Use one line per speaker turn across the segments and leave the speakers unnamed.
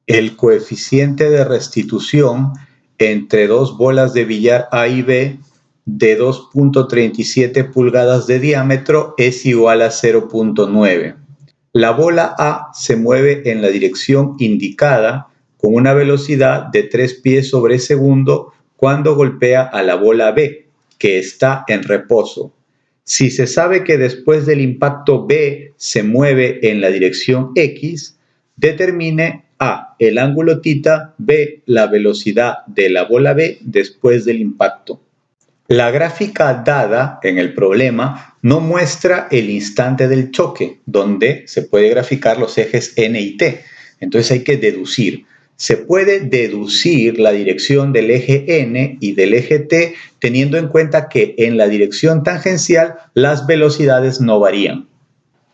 El coeficiente de restitución entre dos bolas de billar A y B de 2.37 pulgadas de diámetro es igual a 0.9. La bola A se mueve en la dirección indicada con una velocidad de 3 pies sobre segundo cuando golpea a la bola B, que está en reposo. Si se sabe que después del impacto B se mueve en la dirección X, determine A, el ángulo θ, B, la velocidad de la bola B después del impacto. La gráfica dada en el problema no muestra el instante del choque, donde se puede graficar los ejes N y T. Entonces hay que deducir. Se puede deducir la dirección del eje N y del eje T teniendo en cuenta que en la dirección tangencial las velocidades no varían.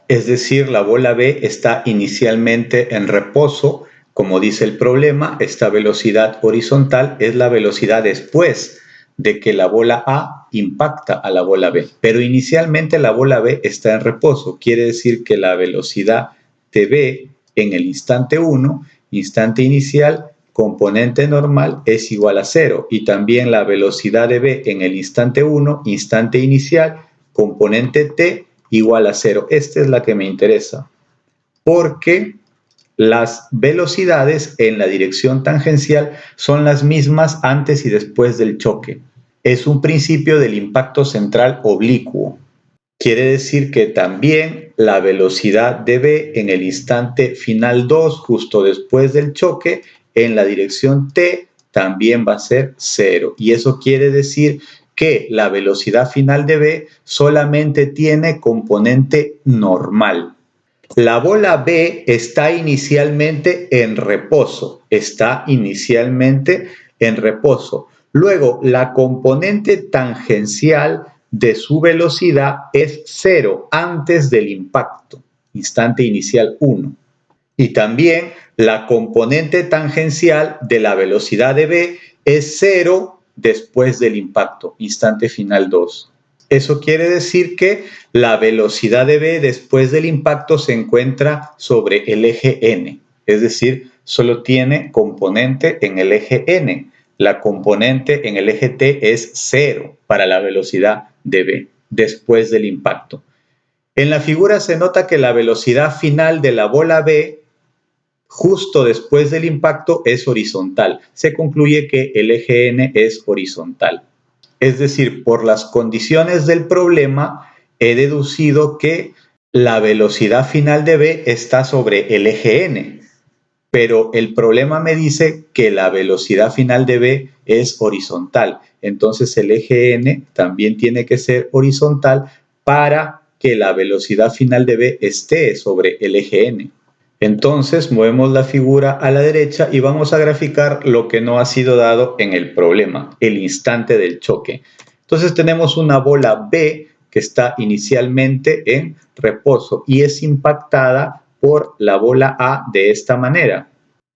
Es decir, la bola B está inicialmente en reposo. Como dice el problema, esta velocidad horizontal es la velocidad después de que la bola A impacta a la bola B. Pero inicialmente la bola B está en reposo. Quiere decir que la velocidad de B en el instante 1, instante inicial, componente normal, es igual a 0. Y también la velocidad de B en el instante 1, instante inicial, componente T, igual a 0. Esta es la que me interesa, porque las velocidades en la dirección tangencial son las mismas antes y después del choque. Es un principio del impacto central oblicuo. Quiere decir que también la velocidad de B en el instante final 2, justo después del choque, en la dirección T, también va a ser 0. Y eso quiere decir que la velocidad final de B solamente tiene componente normal. La bola B está inicialmente en reposo. Luego, la componente tangencial de su velocidad es 0 antes del impacto, instante inicial 1. Y también la componente tangencial de la velocidad de B es 0 después del impacto, instante final 2. Eso quiere decir que la velocidad de B después del impacto se encuentra sobre el eje N, es decir, solo tiene componente en el eje N. La componente en el eje T es 0 para la velocidad de B después del impacto. En la figura se nota que la velocidad final de la bola B justo después del impacto es horizontal. Se concluye que el eje N es horizontal. Es decir, por las condiciones del problema, he deducido que la velocidad final de B está sobre el eje N, pero el problema me dice que la velocidad final de B es horizontal. Entonces el eje N también tiene que ser horizontal para que la velocidad final de B esté sobre el eje N. Entonces movemos la figura a la derecha y vamos a graficar lo que no ha sido dado en el problema, el instante del choque. Entonces tenemos una bola B que está inicialmente en reposo y es impactada por la bola A de esta manera.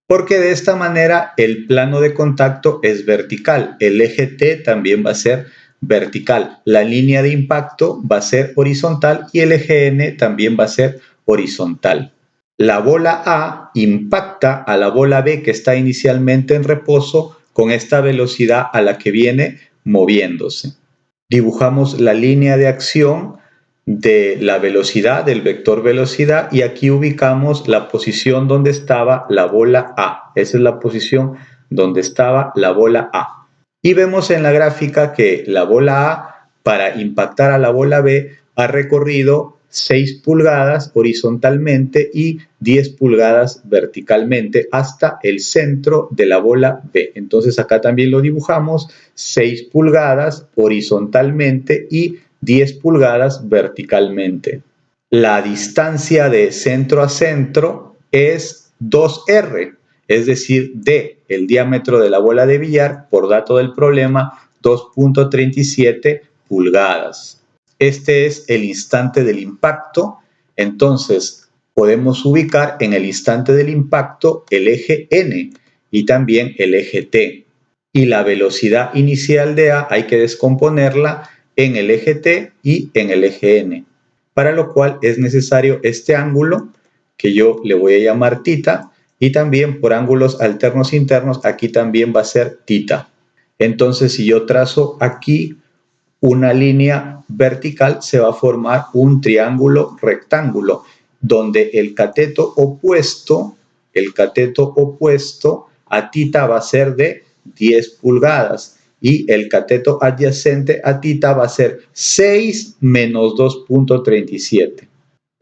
Porque de esta manera el plano de contacto es vertical, el eje T también va a ser vertical, la línea de impacto va a ser horizontal y el eje N también va a ser horizontal. La bola A impacta a la bola B que está inicialmente en reposo con esta velocidad a la que viene moviéndose. Dibujamos la línea de acción de la velocidad, del vector velocidad, y aquí ubicamos la posición donde estaba la bola A. Esa es la posición donde estaba la bola A. Y vemos en la gráfica que la bola A, para impactar a la bola B, ha recorrido 6 pulgadas horizontalmente y 10 pulgadas verticalmente hasta el centro de la bola B. Entonces acá también lo dibujamos, 6 pulgadas horizontalmente y 10 pulgadas verticalmente. La distancia de centro a centro es 2R, es decir, D, el diámetro de la bola de billar, por dato del problema, 2.37 pulgadas. Este es el instante del impacto, entonces podemos ubicar en el instante del impacto el eje N y también el eje T. Y la velocidad inicial de A hay que descomponerla en el eje T y en el eje N, para lo cual es necesario este ángulo que yo le voy a llamar θ, y también por ángulos alternos internos, aquí también va a ser θ. Entonces, si yo trazo aquí una línea vertical, se va a formar un triángulo rectángulo, donde el cateto opuesto a θ va a ser de 10 pulgadas y el cateto adyacente a θ va a ser 6 menos 2.37.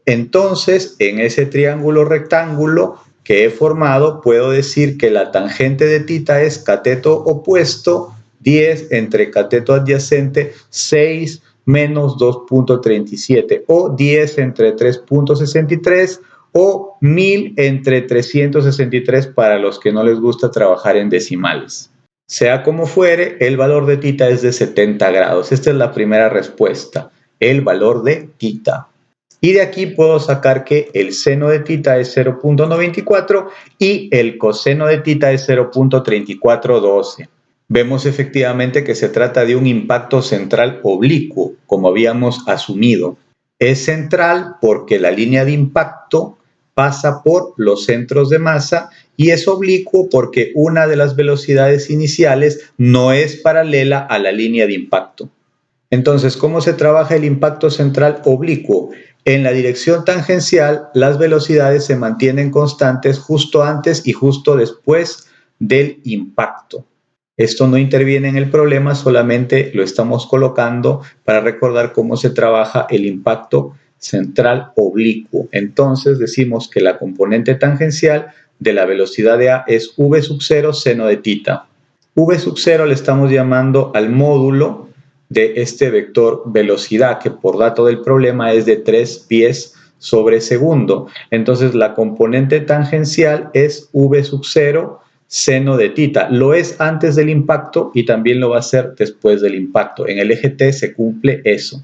Entonces, en ese triángulo rectángulo que he formado, puedo decir que la tangente de θ es cateto opuesto 10 entre cateto adyacente 6 menos 2.37 o 10 entre 3.63 o 1000 entre 363 para los que no les gusta trabajar en decimales. Sea como fuere, el valor de θ es de 70 grados. Esta es la primera respuesta, el valor de θ. Y de aquí puedo sacar que el seno de θ es 0.94 y el coseno de θ es 0.3412. Vemos efectivamente que se trata de un impacto central oblicuo, como habíamos asumido. Es central porque la línea de impacto pasa por los centros de masa y es oblicuo porque una de las velocidades iniciales no es paralela a la línea de impacto. Entonces, ¿cómo se trabaja el impacto central oblicuo? En la dirección tangencial, las velocidades se mantienen constantes justo antes y justo después del impacto. Esto no interviene en el problema, solamente lo estamos colocando para recordar cómo se trabaja el impacto central oblicuo. Entonces decimos que la componente tangencial de la velocidad de A es v sub 0 seno de θ. V sub 0 le estamos llamando al módulo de este vector velocidad, que por dato del problema es de 3 pies sobre segundo. Entonces la componente tangencial es v sub 0 seno de θ. Lo es antes del impacto y también lo va a ser después del impacto. En el eje T se cumple eso.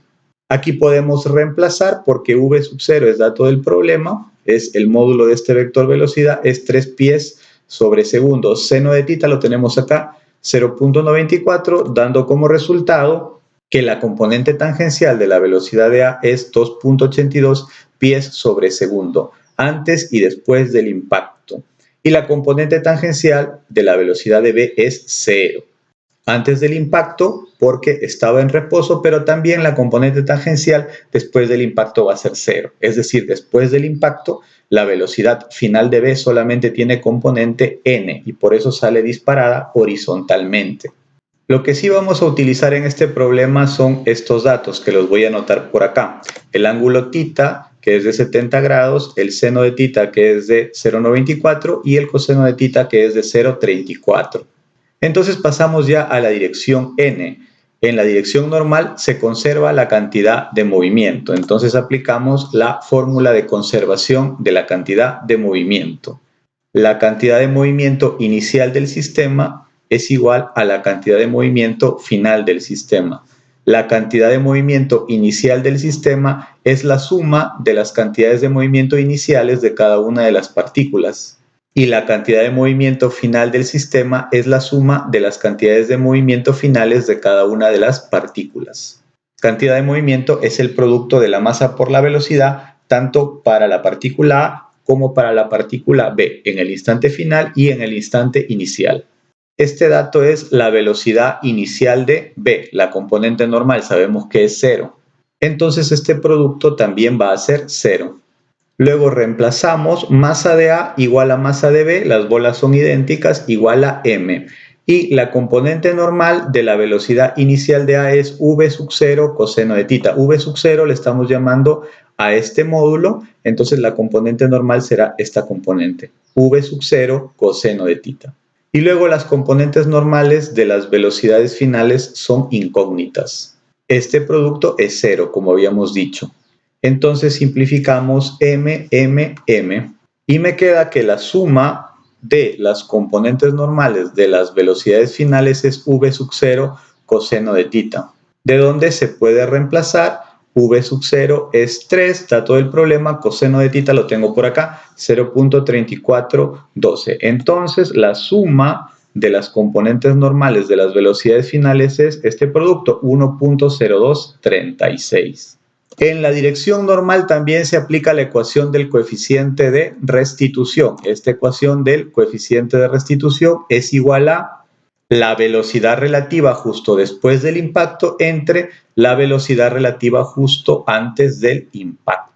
Aquí podemos reemplazar porque v sub 0 es dato del problema, es el módulo de este vector velocidad, es 3 pies sobre segundo. Seno de θ lo tenemos acá, 0.94, dando como resultado que la componente tangencial de la velocidad de A es 2.82 pies sobre segundo, antes y después del impacto. Y la componente tangencial de la velocidad de B es 0. Antes del impacto, porque estaba en reposo, pero también la componente tangencial después del impacto va a ser 0. Es decir, después del impacto, la velocidad final de B solamente tiene componente n y por eso sale disparada horizontalmente. Lo que sí vamos a utilizar en este problema son estos datos que los voy a anotar por acá. El ángulo θ, que es de 70 grados, el seno de θ, que es de 0.94 y el coseno de θ, que es de 0.34. Entonces pasamos ya a la dirección n. En la dirección normal se conserva la cantidad de movimiento. Entonces aplicamos la fórmula de conservación de la cantidad de movimiento. La cantidad de movimiento inicial del sistema es igual a la cantidad de movimiento final del sistema. La cantidad de movimiento inicial del sistema es la suma de las cantidades de movimiento iniciales de cada una de las partículas. Y la cantidad de movimiento final del sistema es la suma de las cantidades de movimiento finales de cada una de las partículas. Cantidad de movimiento es el producto de la masa por la velocidad, tanto para la partícula A como para la partícula B, en el instante final y en el instante inicial. Este dato es la velocidad inicial de B, la componente normal, sabemos que es 0. Entonces este producto también va a ser 0. Luego reemplazamos masa de A igual a masa de B, las bolas son idénticas, igual a m. Y la componente normal de la velocidad inicial de A es v sub 0 coseno de θ. V sub 0 le estamos llamando a este módulo, entonces la componente normal será esta componente, v sub 0 coseno de θ. Y luego las componentes normales de las velocidades finales son incógnitas. Este producto es 0, como habíamos dicho. Entonces simplificamos m y me queda que la suma de las componentes normales de las velocidades finales es v sub 0 coseno de θ, de donde se puede reemplazar v sub 0 es 3, dato del problema, coseno de θ lo tengo por acá, 0.3412. Entonces la suma de las componentes normales de las velocidades finales es este producto, 1.0236. En la dirección normal también se aplica la ecuación del coeficiente de restitución. Esta ecuación del coeficiente de restitución es igual a la velocidad relativa justo después del impacto entre la velocidad relativa justo antes del impacto.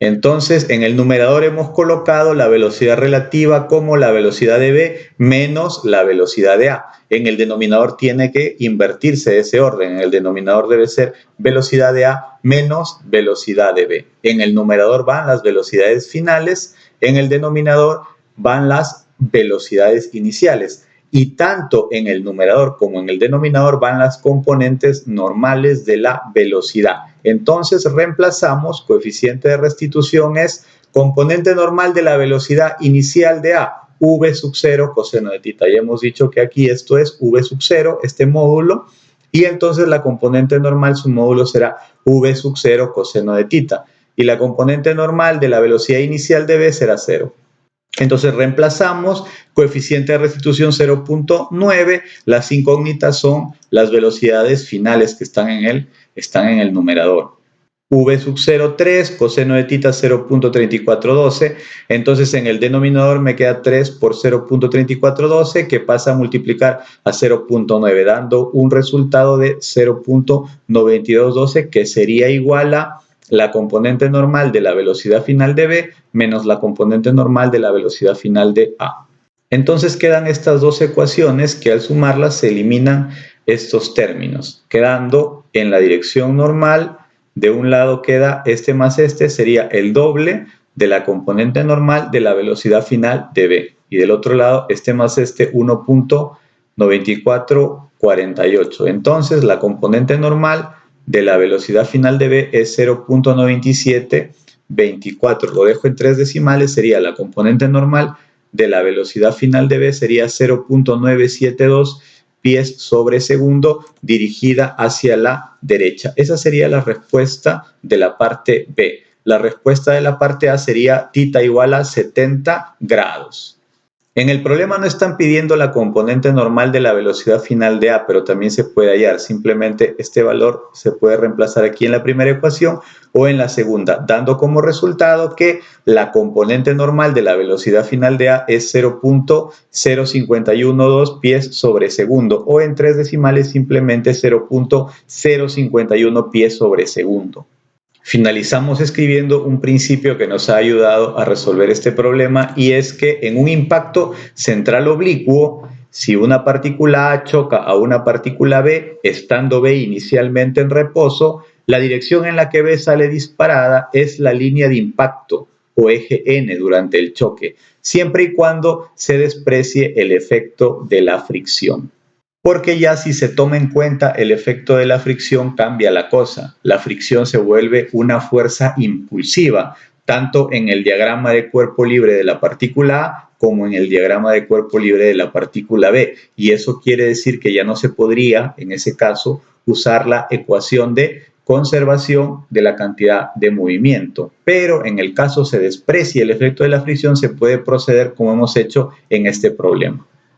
Entonces, en el numerador hemos colocado la velocidad relativa como la velocidad de B menos la velocidad de A. En el denominador tiene que invertirse ese orden. En el denominador debe ser velocidad de A menos velocidad de B. En el numerador van las velocidades finales, en el denominador van las velocidades iniciales. Y tanto en el numerador como en el denominador van las componentes normales de la velocidad. Entonces reemplazamos coeficiente de restitución es componente normal de la velocidad inicial de A, v sub 0 coseno de tita. Ya hemos dicho que aquí esto es v sub 0, este módulo, y entonces la componente normal, su módulo será v sub 0 coseno de tita. Y la componente normal de la velocidad inicial de B será 0. Entonces reemplazamos coeficiente de restitución 0.9, las incógnitas son las velocidades finales que están en el numerador. V sub 0,3, coseno de tita 0.3412, entonces en el denominador me queda 3 por 0.3412 que pasa a multiplicar a 0.9 dando un resultado de 0.9212 que sería igual a la componente normal de la velocidad final de B menos la componente normal de la velocidad final de A. Entonces quedan estas dos ecuaciones que al sumarlas se eliminan estos términos, quedando en la dirección normal, de un lado queda este más este, sería el doble de la componente normal de la velocidad final de B. Y del otro lado, este más este, 1.9448. Entonces la componente normal de la velocidad final de B es 0.9724. Lo dejo en 3 decimales, sería la componente normal de la velocidad final de B sería 0.972 pies sobre segundo dirigida hacia la derecha. Esa sería la respuesta de la parte B. La respuesta de la parte A sería tita igual a 70 grados. En el problema no están pidiendo la componente normal de la velocidad final de A, pero también se puede hallar. Simplemente este valor se puede reemplazar aquí en la primera ecuación o en la segunda, dando como resultado que la componente normal de la velocidad final de A es 0.0512 pies sobre segundo o en 3 decimales simplemente 0.051 pies sobre segundo. Finalizamos escribiendo un principio que nos ha ayudado a resolver este problema y es que en un impacto central oblicuo, si una partícula A choca a una partícula B, estando B inicialmente en reposo, la dirección en la que B sale disparada es la línea de impacto o eje N durante el choque, siempre y cuando se desprecie el efecto de la fricción. Porque ya si se toma en cuenta el efecto de la fricción cambia la cosa. La fricción se vuelve una fuerza impulsiva, tanto en el diagrama de cuerpo libre de la partícula A como en el diagrama de cuerpo libre de la partícula B. Y eso quiere decir que ya no se podría, en ese caso, usar la ecuación de conservación de la cantidad de movimiento. Pero en el caso se desprecie el efecto de la fricción, se puede proceder como hemos hecho en este problema.